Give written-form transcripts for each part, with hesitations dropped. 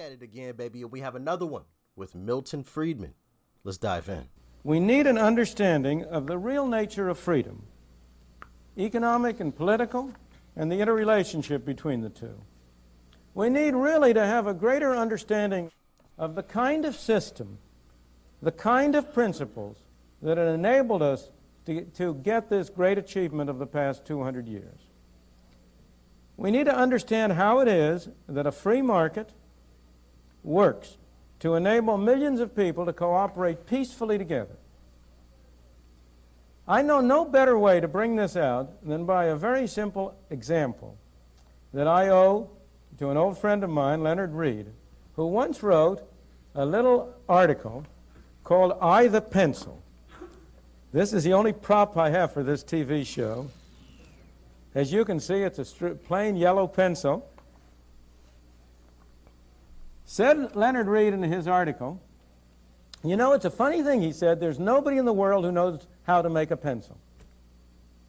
at it again, baby, and we have another one with Milton Friedman. Let's dive in. We need an understanding of the real nature of freedom, economic and political, and the interrelationship between the two. We need really to have a greater understanding of the kind of system, the kind of principles that have enabled us to get this great achievement of the past 200 years. We need to understand how it is that a free market works to enable millions of people to cooperate peacefully together. I know no better way to bring this out than by a very simple example that I owe to an old friend of mine, Leonard Reed, who once wrote a little article called "I the Pencil." This is the only prop I have for this TV show. As you can see, it's a plain yellow pencil. Said Leonard Reed in his article, you know, it's a funny thing, he said, there's nobody in the world who knows how to make a pencil.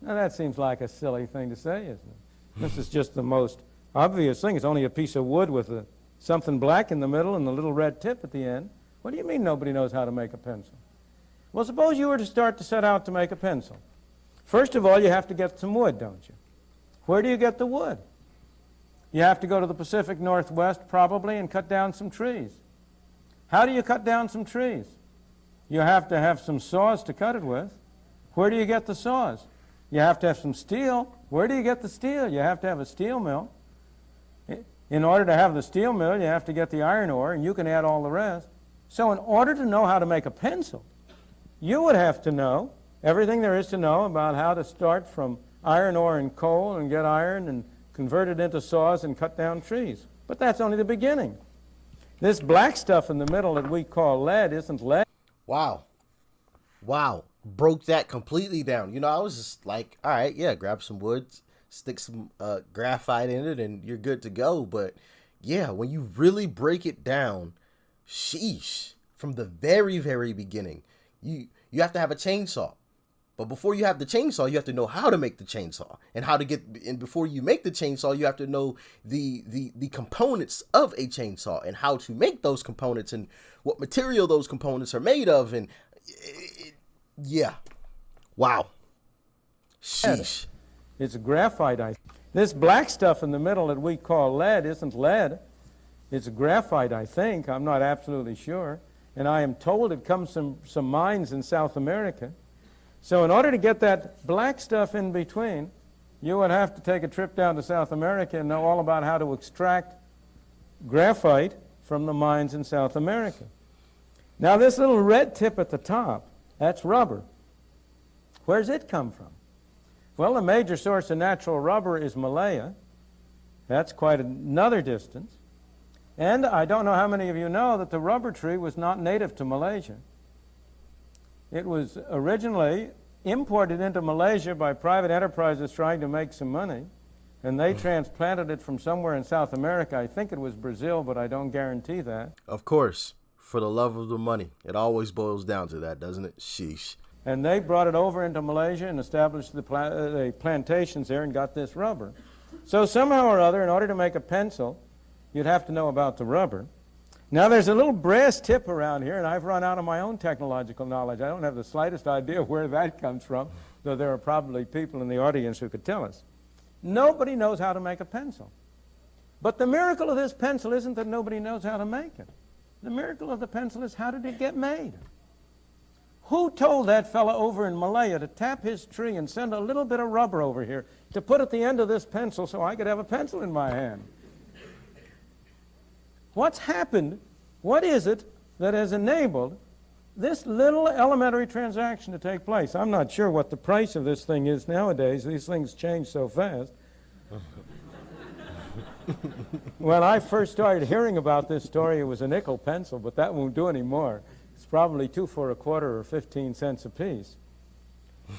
Now that seems like a silly thing to say, isn't it? This is just the most obvious thing. It's only a piece of wood with something black in the middle and a little red tip at the end. What do you mean nobody knows how to make a pencil? Well, suppose you were to start to set out to make a pencil. First of all, you have to get some wood, don't you? Where do you get the wood? You have to go to the Pacific Northwest probably and cut down some trees. How do you cut down some trees? You have to have some saws to cut it with. Where do you get the saws? You have to have some steel. Where do you get the steel? You have to have a steel mill. In order to have the steel mill, you have to get the iron ore, and you can add all the rest. So in order to know how to make a pencil, you would have to know everything there is to know about how to start from iron ore and coal and get iron and convert it into saws and cut down trees. But that's only the beginning. This black stuff in the middle that we call lead isn't lead. Wow. Broke that completely down. You know, I was just like, all right, yeah, grab some wood, stick some graphite in it, and you're good to go. But yeah, when you really break it down, sheesh, from the very, very beginning, you have to have a chainsaw. But before you have the chainsaw, you have to know how to make the chainsaw, and before you make the chainsaw, you have to know the components of a chainsaw and how to make those components and what material those components are made of. And yeah, wow, sheesh. It's graphite. This black stuff in the middle that we call lead isn't lead. It's graphite, I think. I'm not absolutely sure. And I am told it comes from some mines in South America. So in order to get that black stuff in between, you would have to take a trip down to South America and know all about how to extract graphite from the mines in South America. Now this little red tip at the top, that's rubber. Where's it come from? Well, the major source of natural rubber is Malaya. That's quite another distance. And I don't know how many of you know that the rubber tree was not native to Malaysia. It was originally imported into Malaysia by private enterprises trying to make some money, and they transplanted it from somewhere in South America. I think it was Brazil, but I don't guarantee that. Of course, for the love of the money. It always boils down to that, doesn't it? Sheesh. And they brought it over into Malaysia and established the plantations there and got this rubber. So somehow or other, in order to make a pencil, you'd have to know about the rubber. Now there's a little brass tip around here, and I've run out of my own technological knowledge. I don't have the slightest idea where that comes from, though there are probably people in the audience who could tell us. Nobody knows how to make a pencil. But the miracle of this pencil isn't that nobody knows how to make it. The miracle of the pencil is, how did it get made? Who told that fellow over in Malaya to tap his tree and send a little bit of rubber over here to put at the end of this pencil so I could have a pencil in my hand? What's happened? What is it that has enabled this little elementary transaction to take place? I'm not sure what the price of this thing is nowadays. These things change so fast. When I first started hearing about this story, it was a nickel pencil, but that won't do anymore. It's probably 2 for a quarter or 15 cents apiece.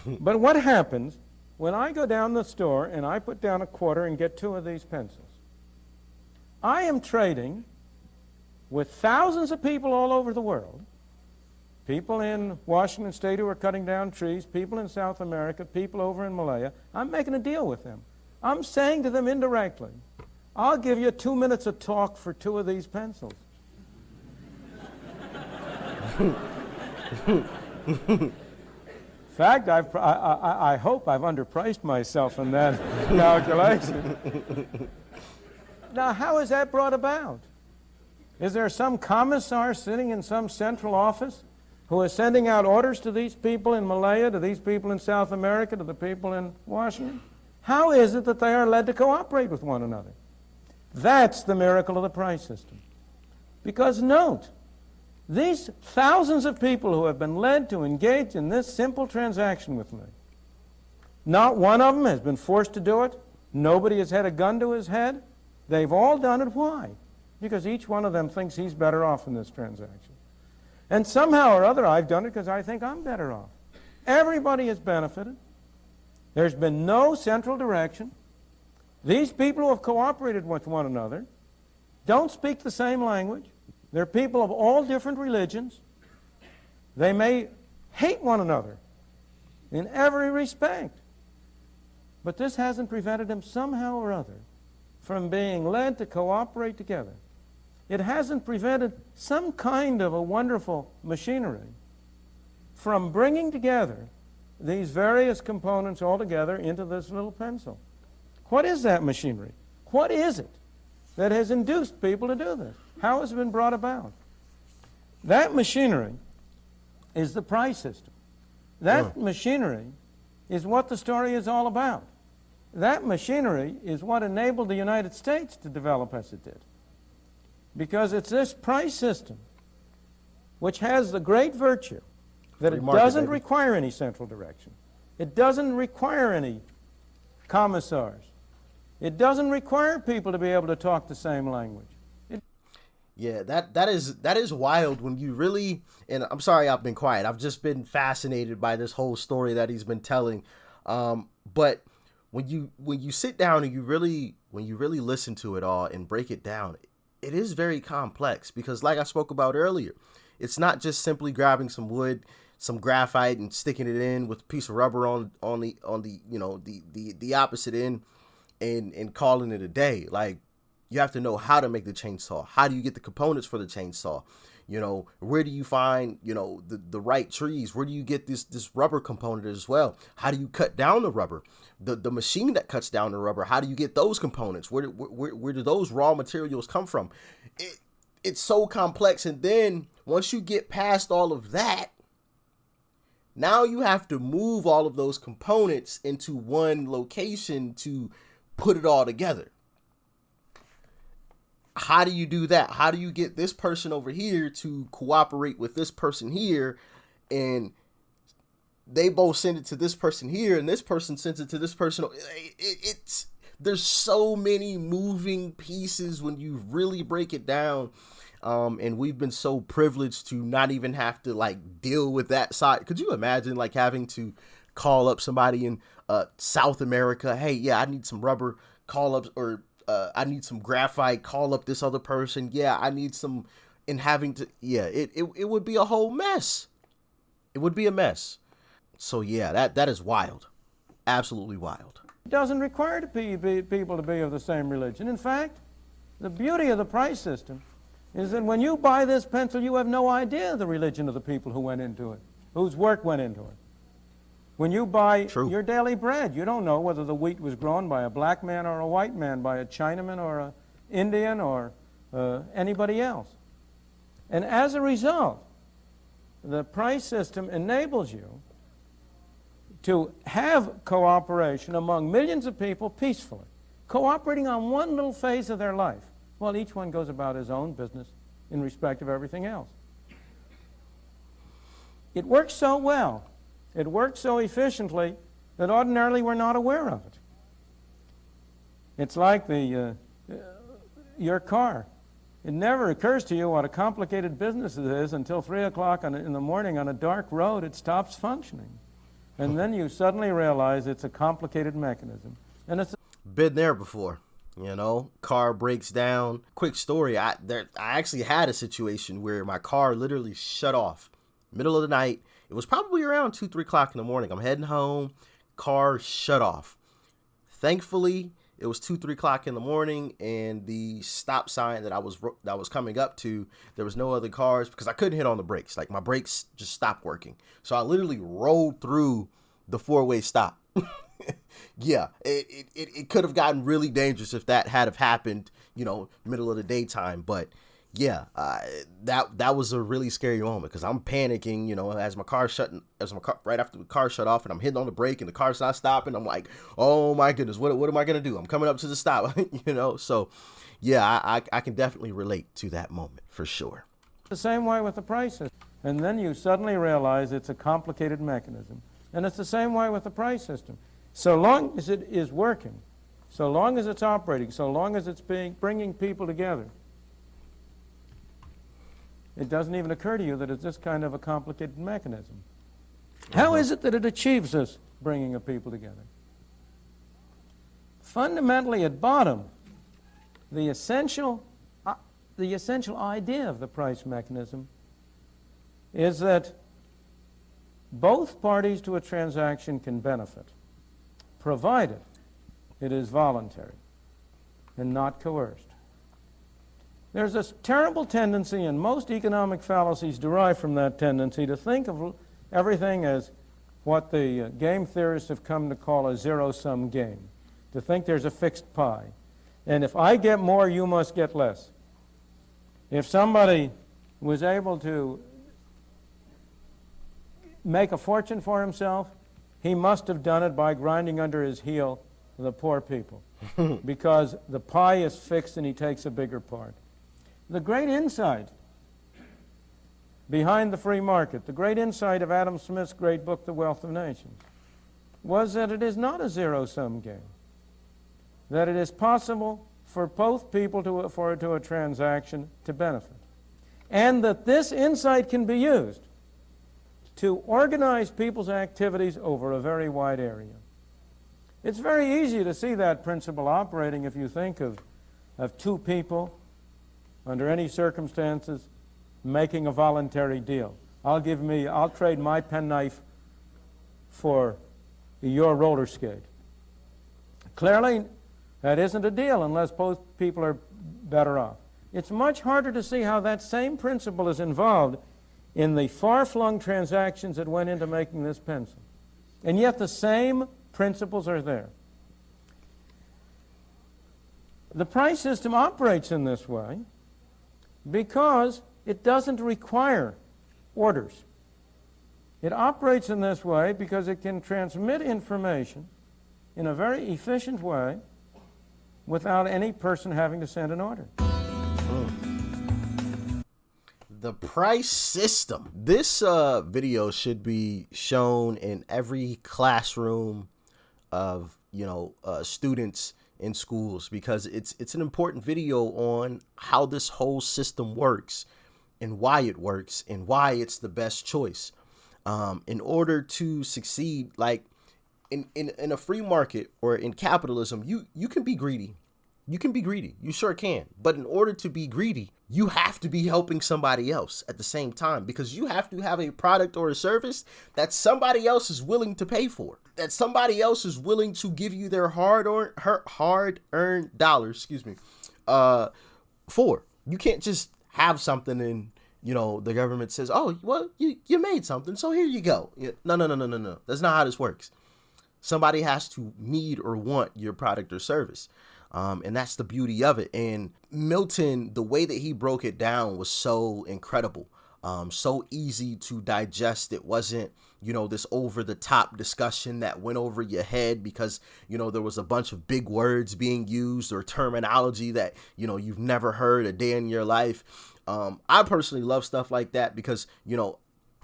But what happens when I go down the store and I put down a quarter and get 2 of these pencils? I am trading with thousands of people all over the world, people in Washington State who are cutting down trees, people in South America, people over in Malaya. I'm making a deal with them. I'm saying to them indirectly, I'll give you 2 minutes of talk for 2 of these pencils. In fact, I hope I've underpriced myself in that calculation. Now, how is that brought about? Is there some commissar sitting in some central office who is sending out orders to these people in Malaya, to these people in South America, to the people in Washington? How is it that they are led to cooperate with one another? That's the miracle of the price system. Because note, these thousands of people who have been led to engage in this simple transaction with me, not one of them has been forced to do it. Nobody has had a gun to his head. They've all done it. Why? Because each one of them thinks he's better off in this transaction. And somehow or other, I've done it because I think I'm better off. Everybody has benefited. There's been no central direction. These people who have cooperated with one another don't speak the same language. They're people of all different religions. They may hate one another in every respect. But this hasn't prevented them somehow or other from being led to cooperate together. It hasn't prevented some kind of a wonderful machinery from bringing together these various components all together into this little pencil. What is that machinery? What is it that has induced people to do this? How has it been brought about? That machinery is the price system. That machinery is what the story is all about. That machinery is what enabled the United States to develop as it did. Because it's this price system which has the great virtue that it doesn't require any central direction. It doesn't require any commissars. It doesn't require people to be able to talk the same language. Yeah, that is wild when you really, and I'm sorry I've been quiet. I've just been fascinated by this whole story that he's been telling. But when you sit down and when you really listen to it all and break it down, it is very complex because, like I spoke about earlier, it's not just simply grabbing some wood, some graphite, and sticking it in with a piece of rubber on the opposite end and calling it a day. Like, you have to know how to make the chainsaw. How do you get the components for the chainsaw? Where do you find, the right trees? Where do you get this rubber component as well? How do you cut down the rubber? The machine that cuts down the rubber, how do you get those components? Where do those raw materials come from? It's so complex. And then once you get past all of that, now you have to move all of those components into one location to put it all together. How do you do that? How do you get this person over here to cooperate with this person here, and they both send it to this person here, and this person sends it to this person? There's so many moving pieces when you really break it down, and we've been so privileged to not even have to deal with that side. Could you imagine having to call up somebody in South America? Hey, yeah, I need some rubber. Call up, or I need some graphite, call up this other person. Yeah, I need some, and having to, it would be a whole mess. It would be a mess. So yeah, that is wild. Absolutely wild. It doesn't require people to be of the same religion. In fact, the beauty of the price system is that when you buy this pencil, you have no idea the religion of the people who went into it, whose work went into it. When you buy your daily bread, you don't know whether the wheat was grown by a black man or a white man, by a Chinaman or an Indian or anybody else. And as a result, the price system enables you to have cooperation among millions of people peacefully, cooperating on one little phase of their life, while each one goes about his own business in respect of everything else. It works so well. It works so efficiently that ordinarily we're not aware of it. It's like your car. It never occurs to you what a complicated business it is until 3 o'clock in the morning on a dark road it stops functioning. And then you suddenly realize it's a complicated mechanism. And it's been there before. Car breaks down. Quick story, I actually had a situation where my car literally shut off middle of the night. It was probably around 2-3 o'clock in the morning. I'm heading home. Car shut off. Thankfully, It was 2, 3 o'clock in the morning, and the stop sign that I was coming up to, there was no other cars because I couldn't hit on the brakes. Like my brakes just stopped working. So I literally rolled through the 4-way stop. Yeah, it could have gotten really dangerous if that had have happened, middle of the daytime. But yeah, that was a really scary moment because I'm panicking, right after the car shut off, and I'm hitting on the brake and the car's not stopping. I'm like, oh my goodness, what am I gonna do? I'm coming up to the stop, So yeah, I can definitely relate to that moment for sure. The same way with the prices, and then you suddenly realize it's a complicated mechanism, and it's the same way with the price system. So long as it is working, so long as it's operating, so long as it's bringing people together, it doesn't even occur to you that it's this kind of a complicated mechanism. How is it that it achieves this bringing of people together? Fundamentally, at bottom, the essential idea of the price mechanism is that both parties to a transaction can benefit, provided it is voluntary and not coerced. There's a terrible tendency, and most economic fallacies derive from that tendency, to think of everything as what the game theorists have come to call a zero-sum game, to think there's a fixed pie. And if I get more, you must get less. If somebody was able to make a fortune for himself, he must have done it by grinding under his heel the poor people, because the pie is fixed and he takes a bigger part. The great insight behind the free market, the great insight of Adam Smith's great book, The Wealth of Nations, was that it is not a zero-sum game, that it is possible for both people to a transaction to benefit, and that this insight can be used to organize people's activities over a very wide area. It's very easy to see that principle operating if you think of two people under any circumstances making a voluntary deal. I'll trade my penknife for your roller skate. Clearly, that isn't a deal unless both people are better off. It's much harder to see how that same principle is involved in the far-flung transactions that went into making this pencil. And yet the same principles are there. The price system operates in this way because it doesn't require orders. It operates in this way because it can transmit information in a very efficient way without any person having to send an order. The price system. This video should be shown in every classroom of students in schools, because it's an important video on how this whole system works and why it works and why it's the best choice. In order to succeed, like in a free market or in capitalism, you can be greedy. You can be greedy. You sure can. But in order to be greedy, you have to be helping somebody else at the same time, because you have to have a product or a service that somebody else is willing to pay for, that somebody else is willing to give you their hard-earned dollars, for. You can't just have something and, the government says, oh, well, you made something, so here you go. No. That's not how this works. Somebody has to need or want your product or service. And that's the beauty of it. And Milton, the way that he broke it down was so incredible, so easy to digest. It wasn't, this over the top discussion that went over your head because, there was a bunch of big words being used or terminology that, you've never heard a day in your life. I personally love stuff like that because,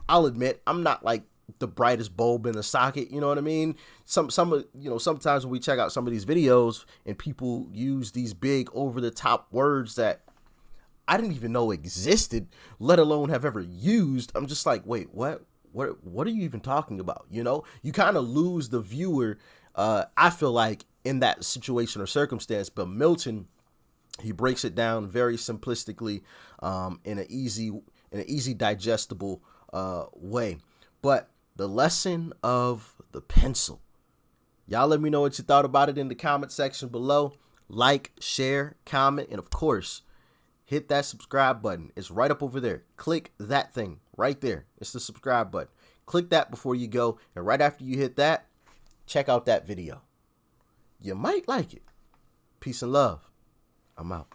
I'll admit I'm not like the brightest bulb in the socket, you know what I mean? Sometimes when we check out some of these videos and people use these big over the top words that I didn't even know existed, let alone have ever used, I'm just like, wait, what are you even talking about? You kind of lose the viewer, I feel like, in that situation or circumstance. But Milton, he breaks it down very simplistically, in an easy digestible way. But the lesson of the pencil Y'all let me know what you thought about it in the comment section below. Like, share, comment, and of course, hit that subscribe button. It's right up over there. Click that thing right there. It's the subscribe button. Click that before you go. And right after you hit that, check out that video. You might like it. Peace and love. I'm out.